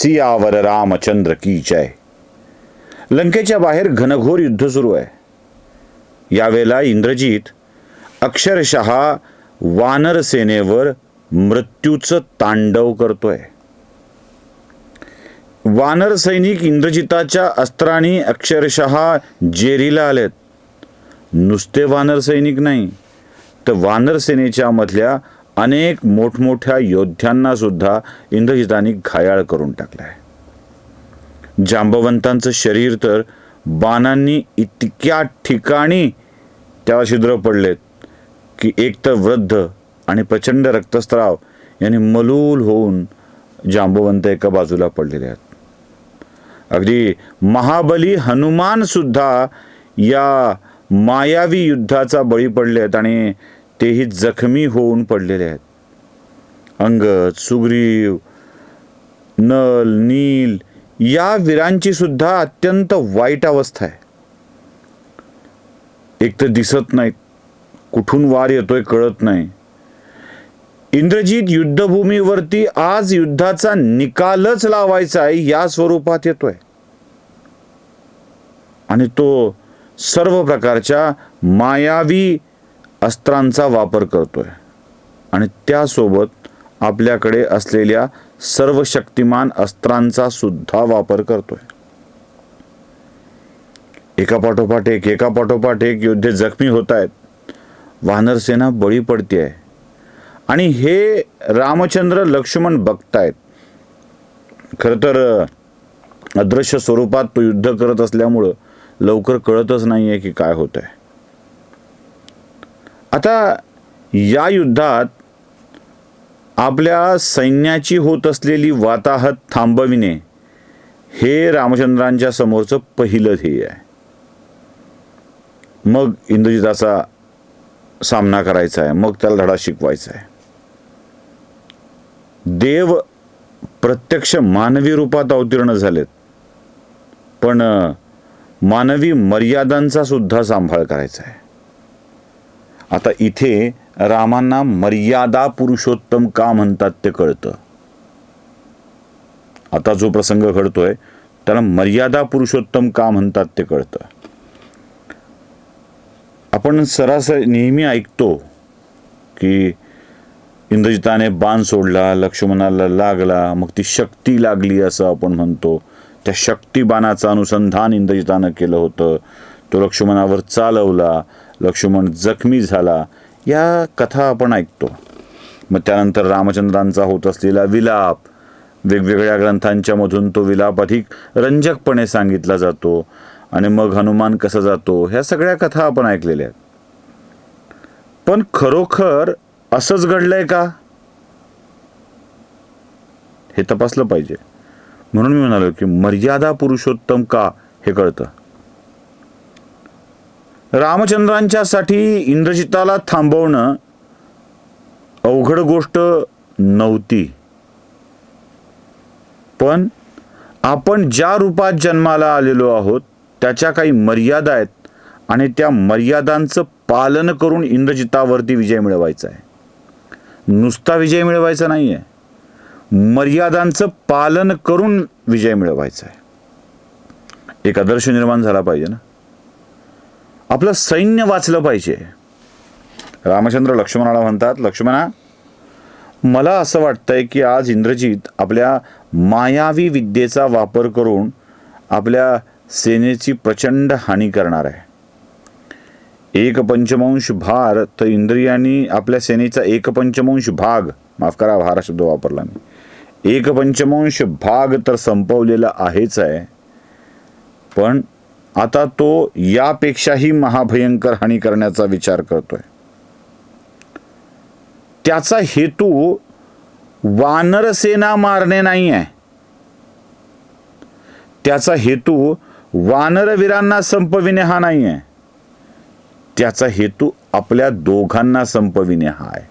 सियावर रामचंद्र की जय. लंकेच्या बाहेर घनघोर युद्ध सुरू आहे. यावेळेला इंद्रजित अक्षरशः वानर सेनेवर मृत्यूचं तांडव करतोय. वानर सैनिक इंद्रजिताच्या अस्त्रांनी अक्षरशः जेरीला आलेत. नुसते वानर सैनिक नाही, तर वानर सेनेच्या मधल्या अनेक मोठमोठ्या योद्ध्यांना सुद्धा इंद्रजिताने घायाळ करून टाकलाय. जांबवंतांचं शरीर तर बाणांनी इतक्या ठिकाणी त्याला छिद्र पडलेत की एक तर वृद्ध आणि प्रचंड रक्तस्राव यांनी मलूल होऊन जांबवंत एका बाजूला पडलेले आहेत. अगदी महाबली हनुमान सुद्धा या मायावी युद्धाचा बळी पडले आहेत आणि तेही जखमी होऊन पडलेले आहेत. अंगद, सुग्रीव, नल, नील या वीरांची सुद्धा अत्यंत वाईट अवस्था आहे. एक तर दिसत नाहीत, कुठून वार येतोय कळत नाही. इंद्रजित युद्धभूमीवरती आज युद्धाचा निकालच लावायचा आहे या स्वरूपात येतोय आणि तो सर्व प्रकारच्या मायावी अस्त्रांचा वापर करतोय आणि त्यासोबत आपल्याकडे असलेल्या सर्व शक्तिमान अस्त्रांचा सुद्धा वापर करतोय. एकापाठोपाठ एक योद्धे जखमी होत आहेत. वानरसेना बळी पडते आणि हे रामचंद्र लक्ष्मण बघतायत. खरं तर अदृश्य स्वरूपात तो युद्ध करत असल्यामुळं लवकर कळतच नाहीये की काय होत आहे. आता या युद्धात आपल्या सैन्याची होत असलेली वाताहत थांबविणे हे रामचंद्रांच्या समोरचं पहिलं ध्येय आहे. मग इंद्रजिताचा सामना करायचा आहे, मग त्याला धडा शिकवायचा आहे. देव प्रत्यक्ष मानवी रूपात अवतीर्ण झालेत, पण मानवी मर्यादांचा सुद्धा सांभाळ करायचा आहे. आता इथे रामांना मर्यादा पुरुषोत्तम का म्हणतात ते कळतं. आता जो प्रसंग घडतोय त्याला मर्यादा पुरुषोत्तम का म्हणतात ते कळतं. आपण सरासरी नेहमी ऐकतो की इंद्रजिताने बाण सोडला, लक्ष्मणाला लागला, मग ती शक्ती लागली असं आपण म्हणतो. त्या शक्ती बाणाचं अनुसंधान इंद्रजितानं केलं होतं. तो लक्ष्मणावर चालवला, लक्ष्मण जखमी झाला, या कथा आपण ऐकतो. मग त्यानंतर रामचंद्रांचा होत असलेला विलाप, वेगवेगळ्या ग्रंथांच्या मधून तो विलाप अधिक रंजकपणे सांगितला जातो आणि मग हनुमान कसा जातो, ह्या सगळ्या कथा आपण ऐकलेल्या आहेत. पण खरोखर असंच घडलंय का हे तपासलं पाहिजे. म्हणून मी म्हणालो की मर्यादा पुरुषोत्तम का हे कळतं. रामचंद्रांच्यासाठी इंद्रजिताला थांबवणं अवघड गोष्ट नव्हती, पण आपण ज्या रूपात जन्माला आलेलो आहोत त्याच्या काही मर्यादा आहेत आणि त्या मर्यादांचं पालन करून इंद्रजितावरती विजय मिळवायचा आहे. नुसता विजय मिळवायचा नाहीये, मर्यादांचं पालन करून विजय मिळवायचा आहे. एक आदर्श निर्माण झाला पाहिजे ना. आपलं सैन्य वाचलं पाहिजे. रामचंद्र लक्ष्मणाला म्हणतात, लक्ष्मणा, मला असं वाटतंय की आज इंद्रजित आपल्या मायावी विद्येचा वापर करून आपल्या सेनेची प्रचंड हानी करणार आहे. 1/5 भार तर इंद्रियांनी आपल्या सेनेचा 1/5 भाग, माफ करा भार शब्द वापरला मी, 1/5 भाग तर संपवलेला आहेच आहे, पण आता तो यापेक्षाही महाभयंकर हानी करण्याचा विचार करतोय. त्याचा हेतू वानरसेना मारणे नाही आहे. त्याचा हेतू वानरवीरांना संपविणे हा नाही आहे. त्याचा हेतू आपल्या दोघांना संपविणे हा आहे.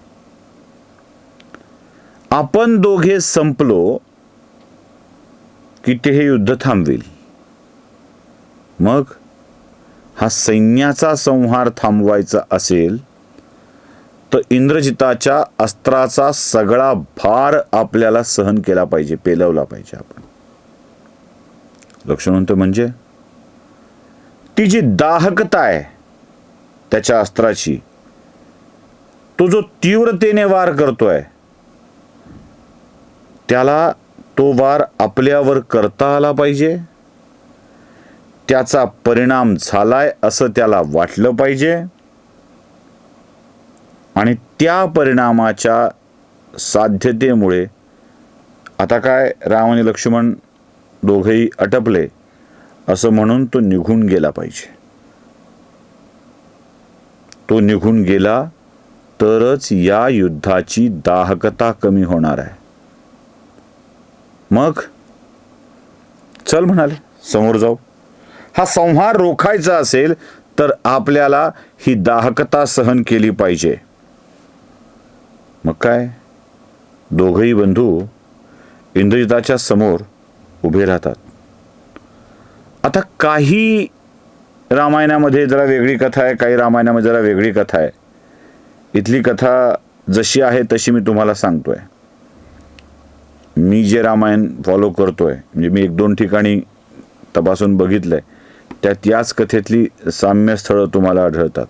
आपण दोघे संपलो की ते हे युद्ध थांबवेल. मग हा सैन्याचा संहार थांबवायचा असेल तर इंद्रजिताच्या अस्त्राचा सगळा भार आपल्याला सहन केला पाहिजे, पेलवला पाहिजे आपण. लक्ष्मण म्हणतो म्हणजे ती जी दाहकता आहे त्याच्या अस्त्राची, तो जो तीव्रतेने वार करतोय, त्याला तो वार आपल्यावर करता आला पाहिजे, त्याचा परिणाम झालाय असं त्याला वाटलं पाहिजे, आणि त्या परिणामाच्या साध्यतेमुळे आता काय राम आणि लक्ष्मण दोघेही अटपले असं म्हणून तो निघून गेला पाहिजे. तो निघून गेला तरच या युद्धाची दाहकता कमी होणार आहे. मग चल म्हणाले, समोर जाऊ. हा संहार रोखायचा असेल तर आपल्याला ही दाहकता सहन केली पाहिजे. मग काय, दोघही बंधू इंद्रजिताच्या समोर उभे राहतात. आता काही रामायणामध्ये जरा वेगळी कथा आहे, काही रामायणामध्ये जरा वेगळी कथा आहे. इथली कथा जशी आहे तशी मी तुम्हाला सांगतोय. मी जे रामायण फॉलो करतोय, म्हणजे मी 1-2 ठिकाणी तपासून बघितलंय, त्यात याच कथेतली साम्यस्थळं तुम्हाला आढळतात.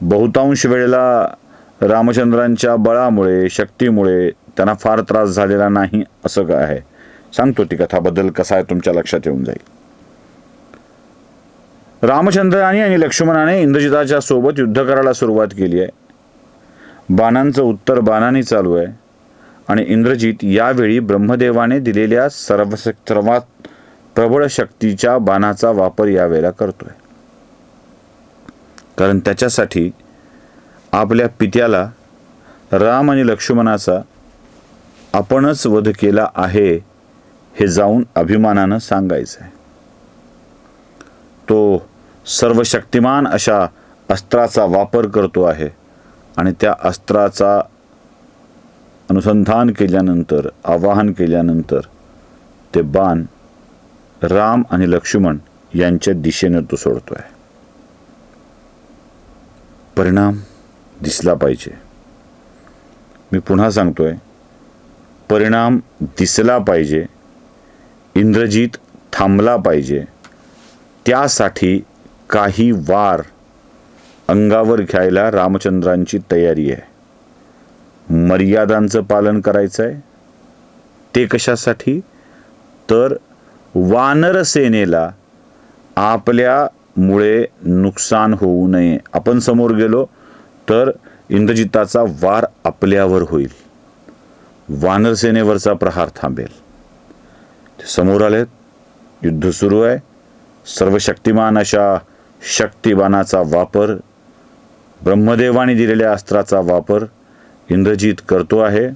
बहुतांश वेळेला रामचंद्रांच्या बळामुळे, शक्तीमुळे त्यांना फार त्रास झालेला नाही असं काय आहे. सांगतो ती कथाबद्दल, कसा आहे तुमच्या लक्षात येऊन जाईल. रामचंद्राने आणि लक्ष्मणाने इंद्रजिताच्या सोबत युद्ध करायला सुरुवात केली आहे. बाणांचं उत्तर बाणांनी चालू आहे आणि इंद्रजित यावेळी ब्रह्मदेवाने दिलेल्या सर्वात प्रबळ शक्तीच्या बाणाचा वापर यावेळेला करतोय. कारण त्याच्यासाठी आपल्या पित्याला राम आणि लक्ष्मणाचा आपणच वध केला आहे हे जाऊन अभिमानानं सांगायचं आहे. तो सर्वशक्तिमान अशा अस्त्राचा वापर करतो आहे आणि त्या अस्त्राचा अनुसंधान केल्यानंतर, आवाहन केल्यानंतर ते बाण राम आणि लक्ष्मण यांच्या दिशेने तो सोडतोय. परिणाम दिसला पाहिजे. मी पुन्हा सांगतोय, परिणाम दिसला पाहिजे. इंद्रजित थांबला पाहिजे. त्यासाठी काही वार अंगावर घ्यायला रामचंद्रांची तयारी आहे. मर्यादांचं पालन करायचं आहे. ते कशासाठी? तर वानर सेनेला आपल्यामुळे नुकसान होऊ नये. आपण समोर गेलो तर इंद्रजिताचा वार आपल्यावर होईल, वानर सेनेवरचा प्रहार थांबेल. ते समोर आलेत, युद्ध सुरू आहे. सर्वशक्तिमान अशा शक्तिबाणाचा वापर, ब्रह्मदेवाने दिलेल्या अस्त्राचा वापर इंद्रजित करतो आहे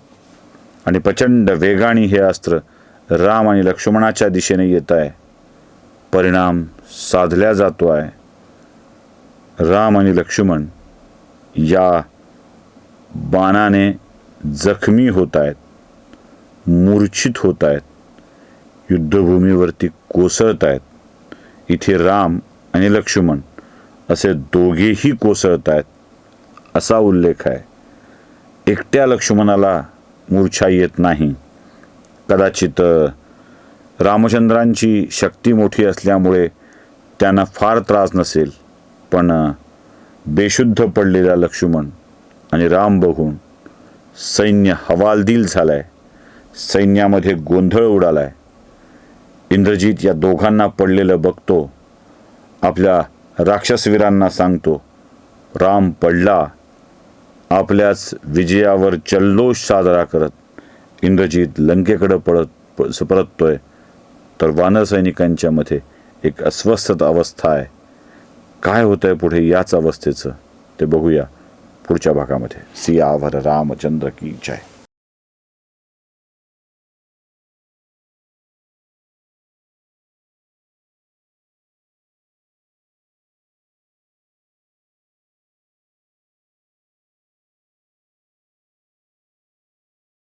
आणि प्रचंड वेगाने हे अस्त्र राम आणि लक्ष्मणाच्या दिशेने येत आहे. परिणाम साधल्या जातो आहे. राम आणि लक्ष्मण या बाणाने जखमी होत आहेत, मूर्छित होत आहेत, युद्धभूमीवरती कोसळत आहेत. इथे राम आणि लक्ष्मण असे दोघेही कोसळत आहेत असा उल्लेख आहे. एकट्या लक्ष्मणाला मूर्छा येत नाही. कदाचित रामचंद्रांची शक्ती मोठी असल्यामुळे त्यांना फार त्रास नसेल, पण बेशुद्ध पडलेला लक्ष्मण आणि राम बघून सैन्य हवालदिल झालाय. सैन्यामध्ये गोंधळ उडालाय. इंद्रजित या दोघांना पडलेलं बघतो. आपल्या राक्षसवीरांना सांगतो, राम पडला. आपल्याच विजयावर जल्लोष साजरा करत इंद्रजित लंकेकडे परततोय. तर वानर सैनिकांच्या मध्ये एक अस्वस्थ अवस्था आहे. काय होतंय पुढे याच अवस्थेचं ते बघूया पुढच्या भागामध्ये. सियावर रामचंद्र की जय.